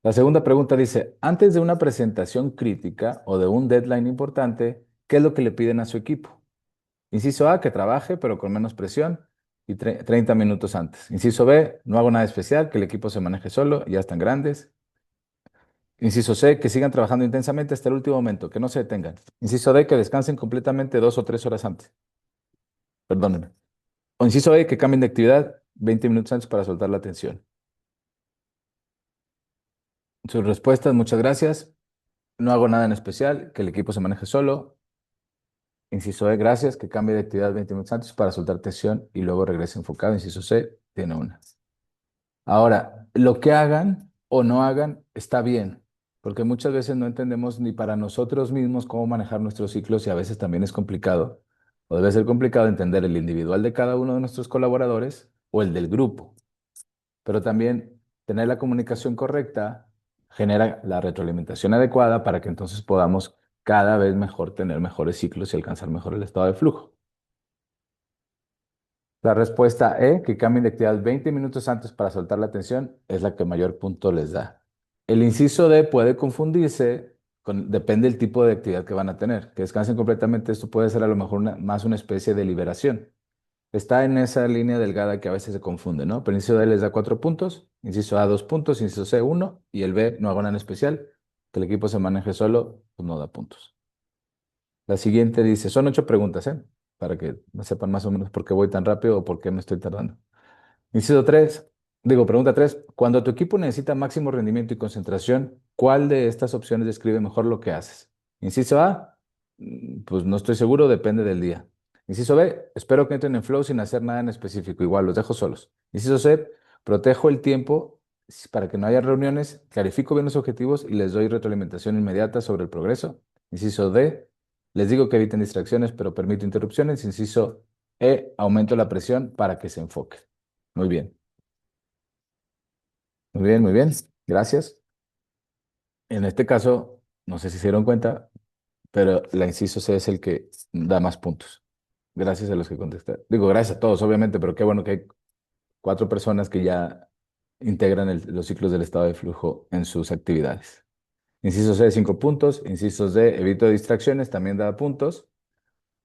La segunda pregunta dice, antes de una presentación crítica o de un deadline importante, ¿qué es lo que le piden a su equipo? Inciso A, que trabaje, pero con menos presión y 30 minutos antes. Inciso B, no hago nada especial, que el equipo se maneje solo, ya están grandes. Inciso C, que sigan trabajando intensamente hasta el último momento, que no se detengan. Inciso D, que descansen completamente 2 o 3 horas antes. Perdónenme. O inciso E, que cambien de actividad 20 minutos antes para soltar la tensión. Sus respuestas, muchas gracias. No hago nada en especial, que el equipo se maneje solo. Inciso E, gracias, que cambie de actividad 20 minutos antes para soltar tensión y luego regrese enfocado. Inciso C, tiene una. Ahora, lo que hagan o no hagan está bien, porque muchas veces no entendemos ni para nosotros mismos cómo manejar nuestros ciclos y a veces también es complicado, o debe ser complicado entender el individual de cada uno de nuestros colaboradores o el del grupo, pero también tener la comunicación correcta genera la retroalimentación adecuada para que entonces podamos cada vez mejor tener mejores ciclos y alcanzar mejor el estado de flujo. La respuesta E, que cambien de actividad 20 minutos antes para soltar la tensión, es la que mayor punto les da. El inciso D puede confundirse, depende del tipo de actividad que van a tener. Que descansen completamente, esto puede ser a lo mejor más una especie de liberación. Está en esa línea delgada que a veces se confunde, ¿no? Pero el inciso D les da 4 puntos, inciso A 2 puntos, inciso C 1 y el B no hago nada en especial. Que el equipo se maneje solo, pues no da puntos. La siguiente dice, son 8 preguntas, ¿eh? Para que sepan más o menos por qué voy tan rápido o por qué me estoy tardando. Inciso 3, pregunta 3. Cuando tu equipo necesita máximo rendimiento y concentración, ¿cuál de estas opciones describe mejor lo que haces? Inciso A, pues no estoy seguro, depende del día. Inciso B, espero que entren en flow sin hacer nada en específico, igual los dejo solos. Inciso C, protejo el tiempo Para que no haya reuniones, clarifico bien los objetivos y les doy retroalimentación inmediata sobre el progreso. Inciso D, les digo que eviten distracciones, pero permito interrupciones. Inciso E, aumento la presión para que se enfoque. Muy bien, muy bien, muy bien. Gracias. En este caso, no sé si se dieron cuenta, pero la inciso C es el que da más puntos. Gracias a los que contestaron. Digo, gracias a todos, obviamente, pero qué bueno que hay 4 personas que ya integran los ciclos del estado de flujo en sus actividades. Inciso C, 5 puntos. Inciso D, evito distracciones, también da puntos.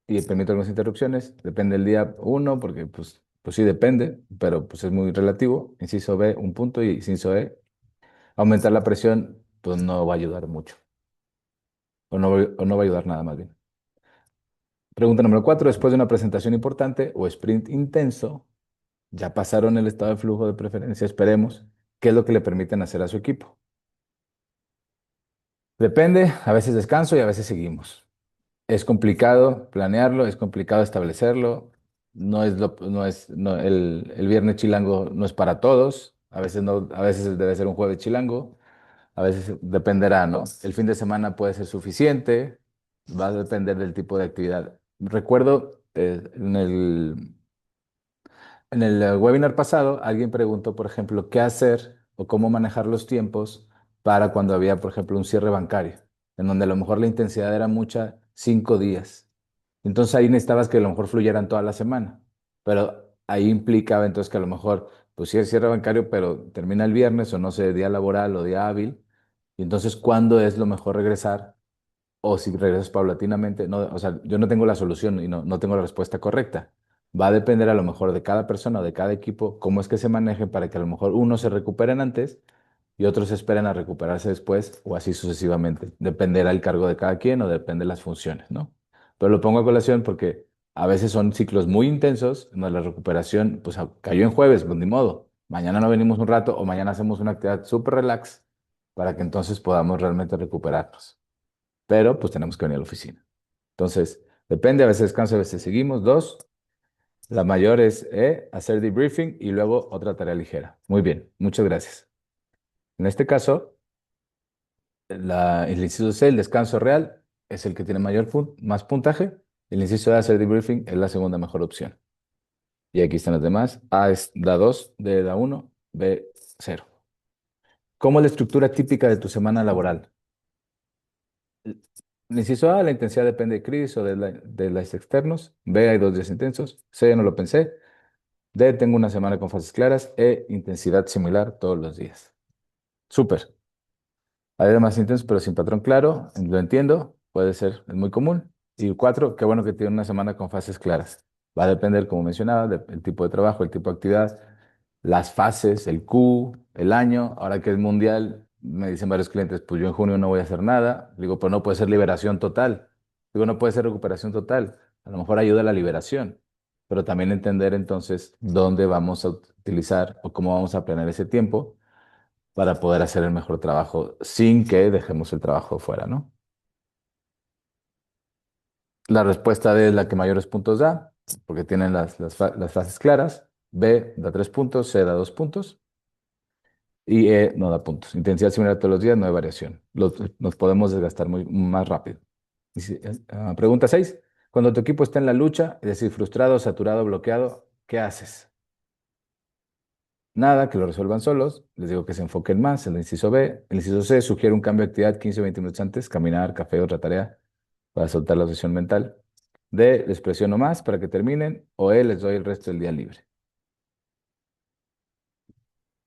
Y permito algunas interrupciones. Depende del día uno, porque pues sí depende, pero pues es muy relativo. Inciso B, 1 punto. Y inciso E, aumentar la presión, pues no va a ayudar mucho. O no va a ayudar nada más bien. Pregunta número 4. Después de una presentación importante o sprint intenso, ya pasaron el estado de flujo de preferencia, esperemos. ¿Qué es lo que le permiten hacer a su equipo? Depende, a veces descanso y a veces seguimos. Es complicado planearlo, es complicado establecerlo. El viernes chilango no es para todos. A veces no, a veces debe ser un jueves chilango. A veces dependerá, ¿no? El fin de semana puede ser suficiente. Va a depender del tipo de actividad. Recuerdo en el webinar pasado, alguien preguntó, por ejemplo, qué hacer o cómo manejar los tiempos para cuando había, por ejemplo, un cierre bancario, en donde a lo mejor la intensidad era mucha, 5 días. Entonces ahí necesitabas que a lo mejor fluyeran toda la semana, pero ahí implicaba entonces que a lo mejor, pues sí, el cierre bancario, pero termina el viernes o no sé, día laboral o día hábil, y entonces, ¿cuándo es lo mejor regresar? O si regresas paulatinamente, no, o sea, yo no tengo la solución y no tengo la respuesta correcta. Va a depender a lo mejor de cada persona o de cada equipo, cómo es que se manejen para que a lo mejor unos se recuperen antes y otros esperen a recuperarse después o así sucesivamente. Dependerá el cargo de cada quien o depende de las funciones, ¿no? Pero lo pongo a colación porque a veces son ciclos muy intensos, en donde la recuperación, pues cayó en jueves, pues ni modo. Mañana no venimos un rato o mañana hacemos una actividad súper relax para que entonces podamos realmente recuperarnos, pero pues tenemos que venir a la oficina. Entonces, depende, a veces descanso, a veces seguimos. Dos, la mayor es hacer debriefing y luego otra tarea ligera. Muy bien, muchas gracias. En este caso, el inciso C, el descanso real, es el que tiene más puntaje. El inciso de hacer debriefing es la segunda mejor opción. Y aquí están los demás. A da 2, D da 1, B 0. ¿Cómo es la estructura típica de tu semana laboral? El inciso A, la intensidad depende de Chris o de los externos. B, hay 2 días intensos. C, no lo pensé. D, tengo una semana con fases claras. E, intensidad similar todos los días. Súper. Hay más intensos, pero sin patrón claro. Lo entiendo. Puede ser, es muy común. Y 4, qué bueno que tiene una semana con fases claras. Va a depender, como mencionaba, del tipo de trabajo, el tipo de actividad, las fases, el Q, el año. Ahora que es mundial, me dicen varios clientes, pues yo en junio no voy a hacer nada. Digo, pues no puede ser liberación total. Digo, no puede ser recuperación total. A lo mejor ayuda a la liberación, pero también entender entonces dónde vamos a utilizar o cómo vamos a planear ese tiempo para poder hacer el mejor trabajo sin que dejemos el trabajo fuera, ¿no? La respuesta D es la que mayores puntos da, porque tienen las fases claras. B da 3 puntos, C da 2 puntos y E no da puntos. Intensidad similar todos los días, no hay variación. Nos podemos desgastar más rápido. Pregunta 6. Cuando tu equipo está en la lucha, es decir, frustrado, saturado, bloqueado, ¿qué haces? Nada, que lo resuelvan solos. Les digo que se enfoquen más en el inciso B. El inciso C sugiere un cambio de actividad 15 o 20 minutos antes, caminar, café, otra tarea para soltar la obsesión mental. D, les presiono más para que terminen. O E, les doy el resto del día libre.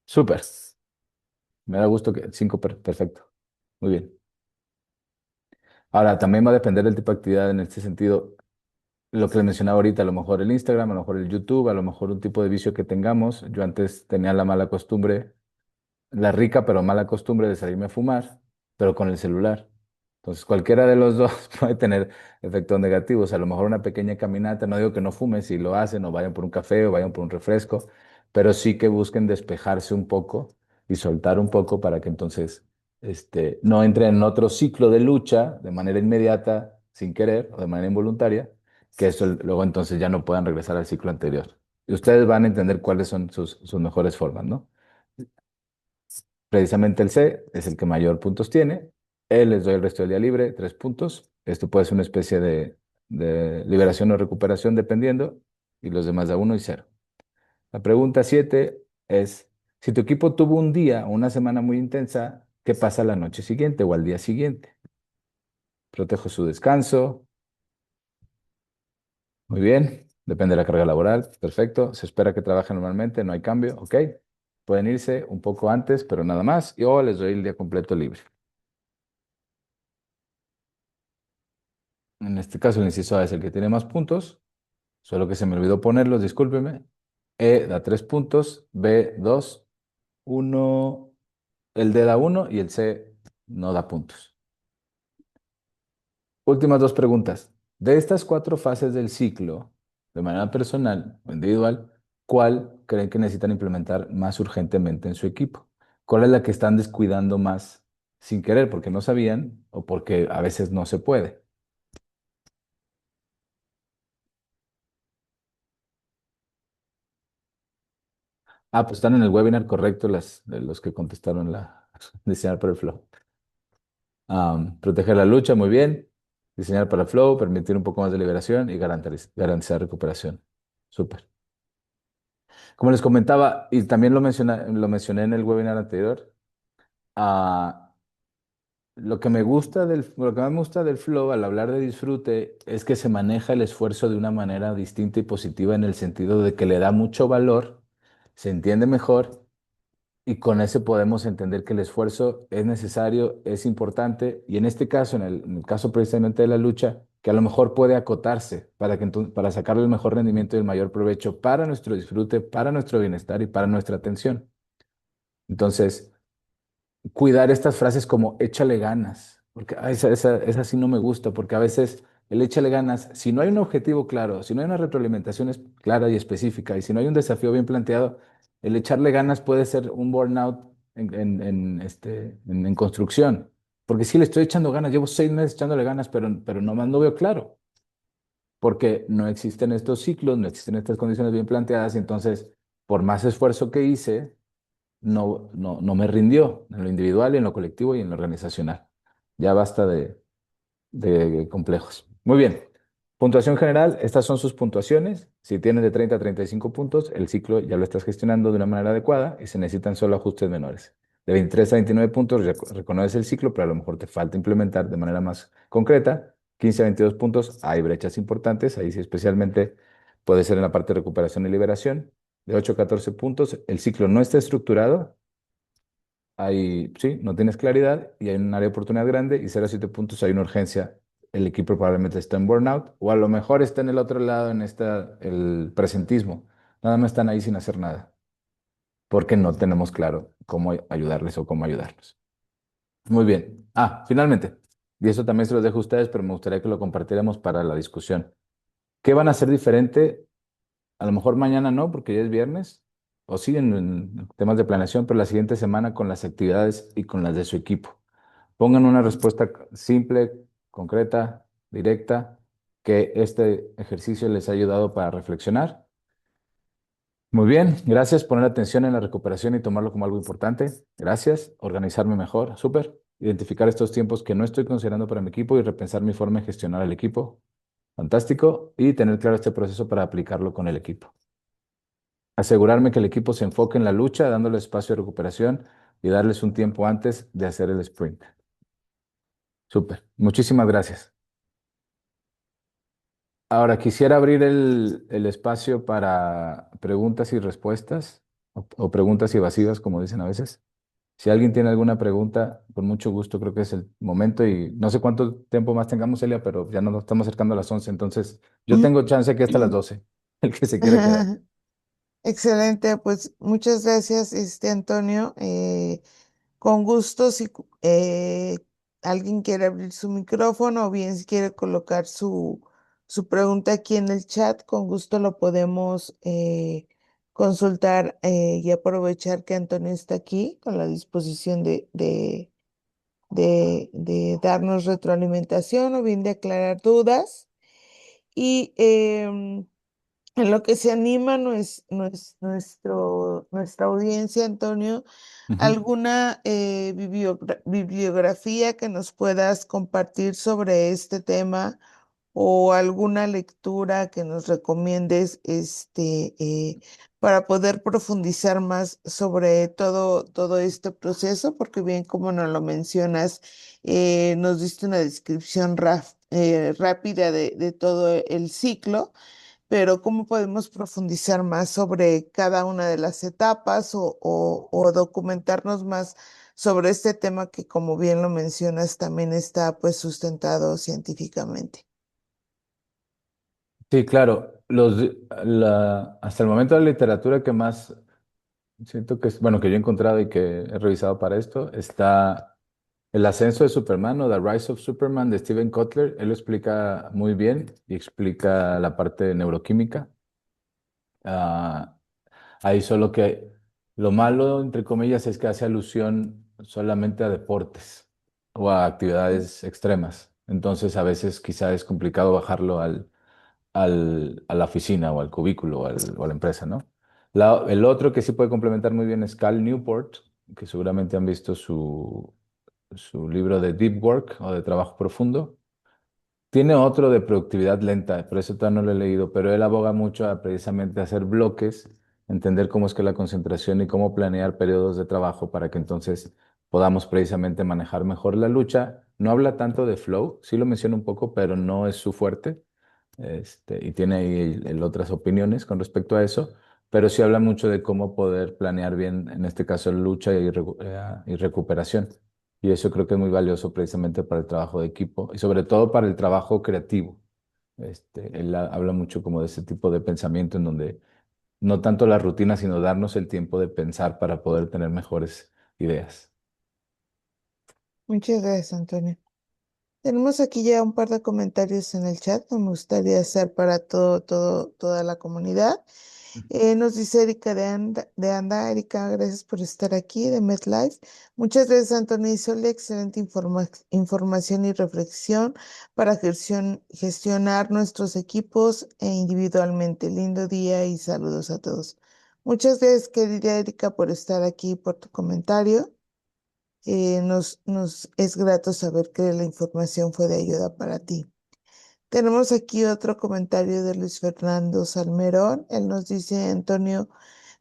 Súper. Me da gusto que 5, perfecto. Muy bien. Ahora, también va a depender del tipo de actividad en este sentido. Lo que les mencionaba ahorita, a lo mejor el Instagram, a lo mejor el YouTube, a lo mejor un tipo de vicio que tengamos. Yo antes tenía la mala costumbre, la rica pero mala costumbre de salirme a fumar, pero con el celular. Entonces, cualquiera de los dos puede tener efectos negativos. A lo mejor una pequeña caminata, no digo que no fumen, si lo hacen, o vayan por un café, o vayan por un refresco, pero sí que busquen despejarse un poco y soltar un poco para que entonces no entren en otro ciclo de lucha de manera inmediata, sin querer, o de manera involuntaria, que eso luego entonces ya no puedan regresar al ciclo anterior. Y ustedes van a entender cuáles son sus mejores formas, ¿no? Precisamente el C es el que mayor puntos tiene. E les doy el resto del día libre, 3 puntos. Esto puede ser una especie de liberación o recuperación dependiendo. Y los demás da 1 y 0. La pregunta 7 es, si tu equipo tuvo un día o una semana muy intensa, ¿qué pasa la noche siguiente o al día siguiente? Protejo su descanso. Muy bien. Depende de la carga laboral. Perfecto. Se espera que trabajen normalmente. No hay cambio. Ok. Pueden irse un poco antes, pero nada más. Y o les doy el día completo libre. En este caso, el inciso A es el que tiene más puntos. Solo que se me olvidó ponerlos, discúlpeme. E da 3 puntos. B, 2. 1. El D da 1 y el C no da puntos. Últimas dos preguntas. De estas 4 fases del ciclo, de manera personal o individual, ¿cuál creen que necesitan implementar más urgentemente en su equipo? ¿Cuál es la que están descuidando más sin querer, porque no sabían o porque a veces no se puede? Ah, pues están en el webinar correcto de los que contestaron diseñar para el flow. Proteger la lucha, muy bien. Diseñar para el flow, permitir un poco más de liberación y garantizar recuperación. Súper. Como les comentaba, y también lo mencioné en el webinar anterior, ah, lo que más me gusta del flow al hablar de disfrute es que se maneja el esfuerzo de una manera distinta y positiva en el sentido de que le da mucho valor, se entiende mejor y con ese podemos entender que el esfuerzo es necesario, es importante y en este caso, en el caso precisamente de la lucha, que a lo mejor puede acotarse para sacarle el mejor rendimiento y el mayor provecho para nuestro disfrute, para nuestro bienestar y para nuestra atención. Entonces, cuidar estas frases como échale ganas, porque esa sí no me gusta, porque a veces el échale ganas, si no hay un objetivo claro, si no hay una retroalimentación clara y específica, y si no hay un desafío bien planteado, el echarle ganas puede ser un burnout en construcción, porque sí le estoy echando ganas, llevo 6 meses echándole ganas, pero nomás no veo claro, porque no existen estos ciclos, no existen estas condiciones bien planteadas, y entonces, por más esfuerzo que hice, no me rindió en lo individual y en lo colectivo y en lo organizacional. Ya basta de complejos. Muy bien. Puntuación general, estas son sus puntuaciones. Si tienes de 30 a 35 puntos, el ciclo ya lo estás gestionando de una manera adecuada y se necesitan solo ajustes menores. De 23 a 29 puntos, reconoces el ciclo, pero a lo mejor te falta implementar de manera más concreta. 15 a 22 puntos, hay brechas importantes, ahí sí especialmente puede ser en la parte de recuperación y liberación. De 8 a 14 puntos, el ciclo no está estructurado, sí, no tienes claridad y hay un área de oportunidad grande y 0 a 7 puntos hay una urgencia. El equipo probablemente está en burnout o a lo mejor está en el otro lado, el presentismo. Nada más están ahí sin hacer nada porque no tenemos claro cómo ayudarles o cómo ayudarlos. Muy bien. Finalmente, y eso también se los dejo a ustedes, pero me gustaría que lo compartiéramos para la discusión. ¿Qué van a hacer diferente? A lo mejor mañana no, porque ya es viernes, o sí en temas de planeación, pero la siguiente semana con las actividades y con las de su equipo. Pongan una respuesta simple, concreta, directa, que este ejercicio les ha ayudado para reflexionar. Muy bien, gracias. Poner atención en la recuperación y tomarlo como algo importante. Gracias. Organizarme mejor. Súper. Identificar estos tiempos que no estoy considerando para mi equipo y repensar mi forma de gestionar el equipo. Fantástico. Y tener claro este proceso para aplicarlo con el equipo. Asegurarme que el equipo se enfoque en la lucha, dándole espacio de recuperación y darles un tiempo antes de hacer el sprint. Súper. Muchísimas gracias. Ahora quisiera abrir el espacio para preguntas y respuestas o preguntas evasivas, como dicen a veces. Si alguien tiene alguna pregunta, con mucho gusto, creo que es el momento y no sé cuánto tiempo más tengamos, Celia, pero ya nos estamos acercando a las 11, entonces yo tengo chance aquí hasta las 12, el que se quiera quedar. Excelente, pues muchas gracias, Antonio. Con gusto, si alguien quiere abrir su micrófono o bien si quiere colocar su pregunta aquí en el chat, con gusto lo podemos consultar y aprovechar que Antonio está aquí con la disposición de darnos retroalimentación o bien de aclarar dudas. Y En lo que se anima nuestra audiencia, Antonio, Ujú. ¿alguna bibliografía que nos puedas compartir sobre este tema o alguna lectura que nos recomiendes para poder profundizar más sobre todo este proceso? Porque bien como nos lo mencionas, nos diste una descripción rápida de todo el ciclo, pero ¿cómo podemos profundizar más sobre cada una de las etapas o documentarnos más sobre este tema que, como bien lo mencionas, también está pues sustentado científicamente? Sí, claro. Hasta el momento la literatura que más siento que es, bueno, que yo he encontrado y que he revisado para esto, está El ascenso de Superman o The Rise of Superman de Steven Kotler. Él lo explica muy bien y explica la parte neuroquímica. Ah, ahí solo que lo malo, entre comillas, es que hace alusión solamente a deportes o a actividades extremas. Entonces, a veces quizá es complicado bajarlo a la oficina o al cubículo o a la empresa, ¿no? El otro que sí puede complementar muy bien es Cal Newport, que seguramente han visto su libro de Deep Work o de trabajo profundo. Tiene otro de productividad lenta, pero eso todavía no lo he leído, pero él aboga mucho a precisamente hacer bloques, entender cómo es que la concentración y cómo planear periodos de trabajo para que entonces podamos precisamente manejar mejor la lucha. No habla tanto de flow, sí lo menciona un poco, pero no es su fuerte, y tiene ahí otras opiniones con respecto a eso, pero sí habla mucho de cómo poder planear bien, en este caso, lucha y recuperación. Y eso creo que es muy valioso precisamente para el trabajo de equipo y sobre todo para el trabajo creativo. Él habla mucho como de ese tipo de pensamiento en donde no tanto la rutina, sino darnos el tiempo de pensar para poder tener mejores ideas. Muchas gracias, Antonio. Tenemos aquí ya un par de comentarios en el chat que me gustaría hacer para toda la comunidad. Nos dice Erika de Anda. Erika, gracias por estar aquí, de MedLife. Muchas gracias, Antonio Isoli. Excelente información y reflexión para gestionar nuestros equipos e individualmente. Lindo día y saludos a todos. Muchas gracias, querida Erika, por estar aquí, por tu comentario. Nos es grato saber que la información fue de ayuda para ti. Tenemos aquí otro comentario de Luis Fernando Salmerón. Él nos dice, Antonio,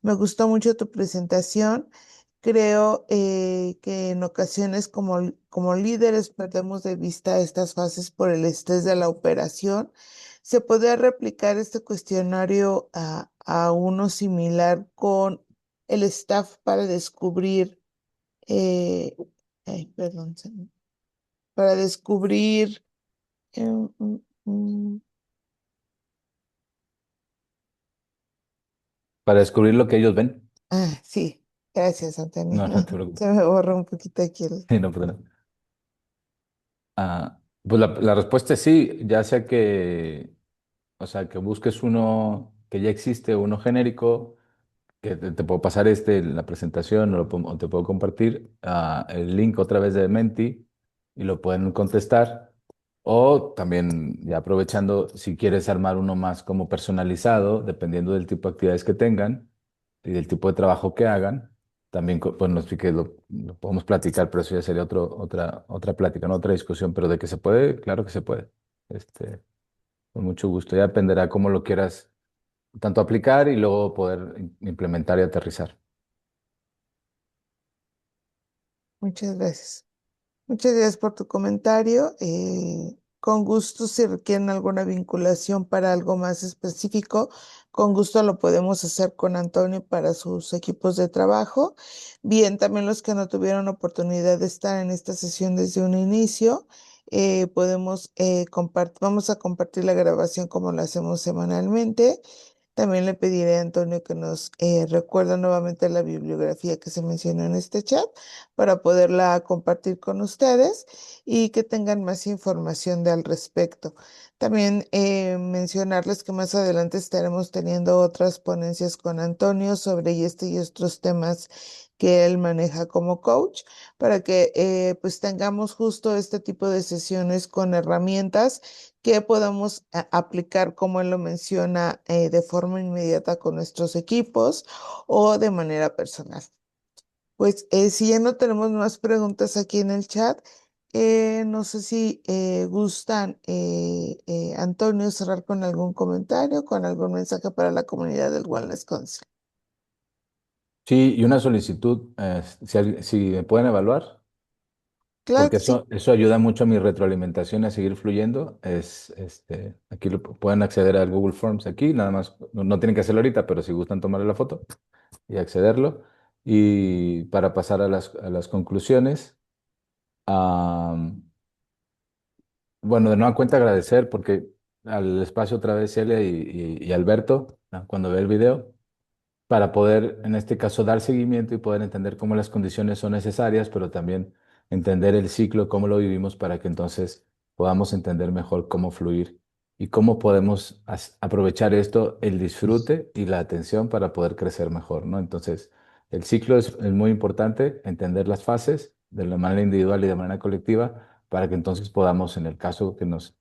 me gustó mucho tu presentación. Creo que en ocasiones como líderes perdemos de vista estas fases por el estrés de la operación. ¿Se podría replicar este cuestionario a uno similar con el staff para descubrir, eh, ay, perdón, para descubrir, eh, mm, mm, Para descubrir lo que ellos ven. sí, gracias, Antonio. No, no te preocupes. Se me borró un poquito aquí Sí, no, perdón. Pues la respuesta es sí, ya sea que, o sea, que busques uno que ya existe, uno genérico, que te puedo pasar la presentación o te puedo compartir el link otra vez de Menti y lo pueden contestar. O también, ya aprovechando, si quieres armar uno más como personalizado, dependiendo del tipo de actividades que tengan y del tipo de trabajo que hagan, también, bueno, sí que lo podemos platicar, pero eso ya sería otra plática, ¿no? Otra discusión, pero de que se puede, claro que se puede. Con mucho gusto. Ya dependerá cómo lo quieras tanto aplicar y luego poder implementar y aterrizar. Muchas gracias. Muchas gracias por tu comentario. Con gusto, si requieren alguna vinculación para algo más específico, con gusto lo podemos hacer con Antonio para sus equipos de trabajo. Bien, también los que no tuvieron oportunidad de estar en esta sesión desde un inicio, vamos a compartir la grabación como lo hacemos semanalmente. También le pediré a Antonio que nos recuerde nuevamente la bibliografía que se mencionó en este chat para poderla compartir con ustedes y que tengan más información al respecto. También mencionarles que más adelante estaremos teniendo otras ponencias con Antonio sobre este y otros temas que él maneja como coach, para que pues tengamos justo este tipo de sesiones con herramientas que podamos aplicar, como él lo menciona, de forma inmediata con nuestros equipos o de manera personal. Pues si ya no tenemos más preguntas aquí en el chat, no sé si gustan, Antonio, cerrar con algún comentario, con algún mensaje para la comunidad del Wellness Council. Sí, y una solicitud, si me pueden evaluar, Claro porque que sí. eso ayuda mucho a mi retroalimentación a seguir fluyendo. Aquí pueden acceder al Google Forms aquí, nada más, no tienen que hacerlo ahorita, pero si gustan tomarle la foto y accederlo. Y para pasar a las conclusiones, am, bueno, de nueva cuenta agradecer porque al espacio otra vez Celia y Alberto, cuando ve el video, para poder, en este caso, dar seguimiento y poder entender cómo las condiciones son necesarias, pero también entender el ciclo, cómo lo vivimos, para que entonces podamos entender mejor cómo fluir y cómo podemos aprovechar esto, el disfrute y la atención para poder crecer mejor, ¿no? Entonces, el ciclo es muy importante, entender las fases de la manera individual y de manera colectiva, para que entonces podamos, en el caso que nos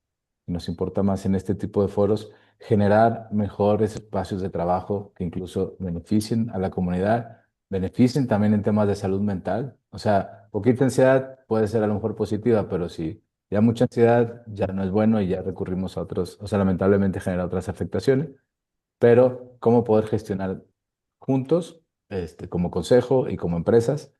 importa más en este tipo de foros, generar mejores espacios de trabajo que incluso beneficien a la comunidad, beneficien también en temas de salud mental. O sea, poquita ansiedad puede ser a lo mejor positiva, pero si ya mucha ansiedad ya no es bueno y ya recurrimos a otros, o sea, lamentablemente genera otras afectaciones, pero cómo poder gestionar juntos, como consejo y como empresas,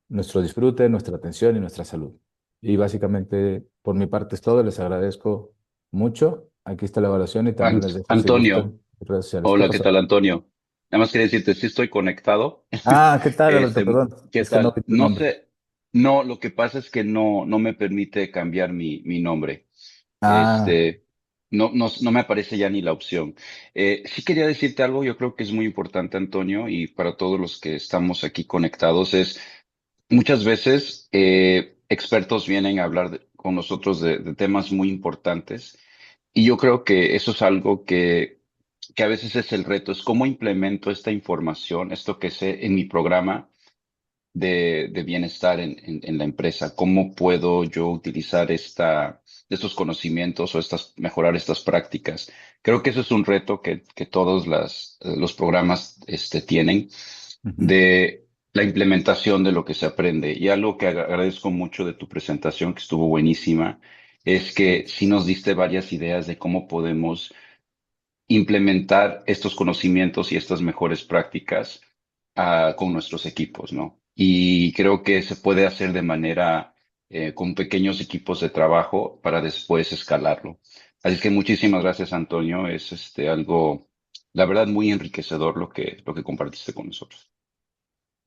nuestro disfrute, nuestra atención y nuestra salud. Y básicamente, por mi parte es todo. Les agradezco mucho. Aquí está la evaluación y también les dejo si Antonio, gustan redes sociales. ¿Qué hola, ¿qué pasó? tal, Antonio? Nada más quería decirte, sí estoy conectado. Ah, ¿qué tal, Alberto? Este, Perdón, ¿Qué es que no vi tal? tu No nombre. sé, no, lo que pasa es que no me permite cambiar mi nombre. Ah, Este, no me aparece ya ni la opción. Sí quería decirte algo, yo creo que es muy importante, Antonio, y para todos los que estamos aquí conectados, es muchas veces expertos vienen a hablar con nosotros de temas muy importantes. Y yo creo que eso es algo que a veces es el reto, es cómo implemento esta información, esto que sé en mi programa de bienestar en la empresa, cómo puedo yo utilizar estos conocimientos o mejorar estas prácticas. Creo que eso es un reto que todos los programas tienen ujú. de la implementación de lo que se aprende. Y algo que agradezco mucho de tu presentación, que estuvo buenísima, es que sí nos diste varias ideas de cómo podemos implementar estos conocimientos y estas mejores prácticas con nuestros equipos, ¿no? Y creo que se puede hacer de manera con pequeños equipos de trabajo para después escalarlo. Así que muchísimas gracias, Antonio. Es algo, la verdad, muy enriquecedor lo que compartiste con nosotros.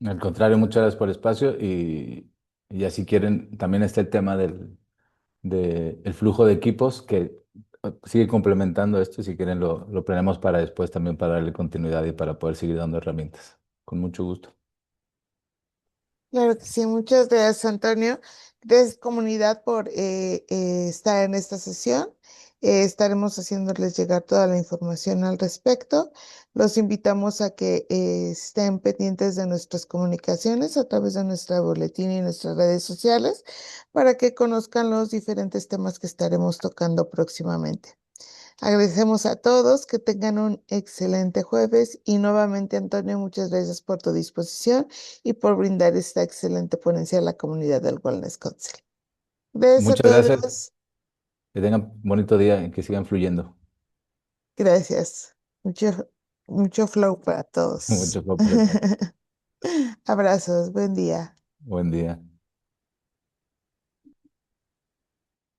Al contrario, muchas gracias por el espacio y ya si quieren, también está el tema el flujo de equipos que sigue complementando esto y si quieren lo planeamos para después también para darle continuidad y para poder seguir dando herramientas. Con mucho gusto. Claro que sí, muchas gracias, Antonio. Gracias, comunidad, por estar en esta sesión. Estaremos haciéndoles llegar toda la información al respecto. Los invitamos a que estén pendientes de nuestras comunicaciones a través de nuestra boletín y nuestras redes sociales para que conozcan los diferentes temas que estaremos tocando próximamente. Agradecemos a todos que tengan un excelente jueves y nuevamente, Antonio, muchas gracias por tu disposición y por brindar esta excelente ponencia a la comunidad del Wellness Council. Gracias a Muchas gracias. todos. Que tengan bonito día y que sigan fluyendo. Gracias. Mucho, mucho flow para todos. Mucho flow para todos. Abrazos. Buen día. Buen día.